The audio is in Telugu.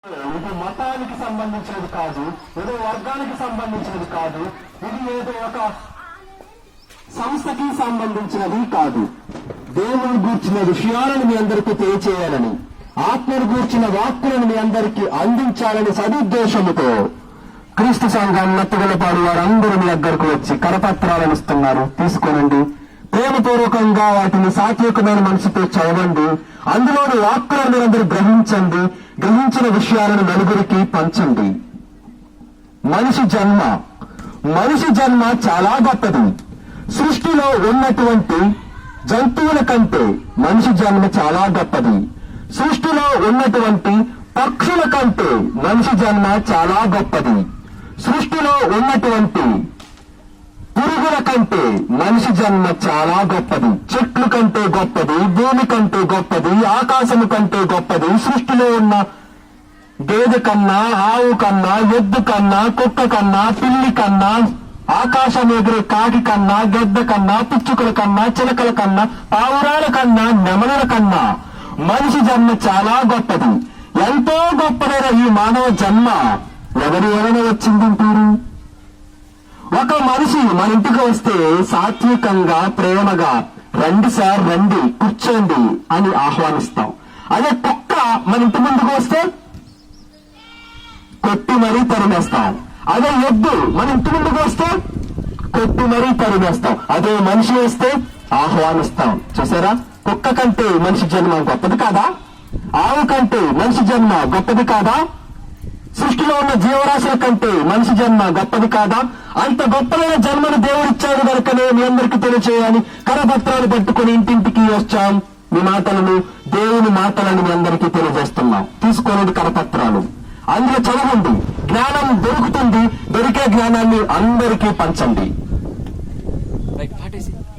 ఇది మతానికి సంబంధించినది కాదు, ఏదో వర్గానికి సంబంధించినది కాదు, ఇది ఏదో ఒక సంస్థకి సంబంధించినది కాదు. దేవుని గూర్చిన విషయాలను మీ అందరికీ తెలియచేయాలని, ఆత్మను గూర్చిన వాక్కులను మీ అందరికీ అందించాలని సదుద్దేశముతో క్రీస్తు సంఘాన్ని నట్టుగలపాడు వారందరూ మీ దగ్గరకు వచ్చి కరపత్రాలను ఇస్తున్నారు. తీసుకోనండి. ప్రేమపూర్వకంగా వాటిని సాత్వికమైన మనసుతో చదవండి. అందులోని వాక్కులను మీరందరూ గ్రహించండి. గ్రహించిన విషయాలను నలుగురికి పంచండి. మనిషి జన్మ చాలా గొప్పది. సృష్టిలో ఉన్నటువంటి జంతువుల కంటే మనిషి జన్మ చాలా గొప్పది. సృష్టిలో ఉన్నటువంటి పక్షుల కంటే మనిషి జన్మ చాలా గొప్పది. సృష్టిలో ఉన్నటువంటి పురుగుల కంటే మనిషి జన్మ చాలా గొప్పది. చెట్లు కంటే గొప్పది, భూమి కంటే గొప్పది, ఆకాశము కంటే గొప్పది. సృష్టిలో ఉన్న గేదె కన్నా, ఆవు కన్నా, ఎద్దు కన్నా, కుక్క కన్నా, పిల్లి కన్నా, ఆకాశం ఎగిరే కాకి కన్నా, గద్ద కన్నా, పిచ్చుకల కన్నా, చిలకల కన్నా, పావురాల కన్నా, నెమలుల కన్నా మనిషి జన్మ చాలా గొప్పది. ఎంతో గొప్పదైన ఈ మానవ జన్మ ఎవరి వలన వచ్చిందంటారు? ఒక మనిషి మన ఇంటికి వస్తే సాత్వికంగా, ప్రేమగా రండి సార్, రండి, కూర్చోండి అని ఆహ్వానిస్తాం. అదే కుక్క మన ఇంటి ముందుకు వస్తే కొట్టి మరీ తరిమేస్తాం. అదే ఎద్దు మన ఇంటి ముందుకు వస్తే కొట్టి మరీ తరిమేస్తాం. అదే మనిషి వస్తే ఆహ్వానిస్తాం. చూసారా? కుక్క కంటే మనిషి జన్మ గొప్పది కాదా? ఆవు కంటే మనిషి జన్మ గొప్పది కాదా? సృష్టిలో ఉన్న జీవరాశుల కంటే మనిషి జన్మ గొప్పది కాదా? అంత గొప్పదైన జన్మను దేవుడిచ్చాడు కనుకనే మీ అందరికీ తెలియచేయాలి. కరపత్రాలు పట్టుకుని ఇంటింటికి వచ్చాం. మీ మాటలను, దేవుని మాటలను మీ అందరికీ తెలియజేస్తున్నాం. తీసుకోలేదు కరపత్రాలు, అందులో చదవండి. జ్ఞానం దొరుకుతుంది. దొరికే జ్ఞానాన్ని అందరికీ పంచండి.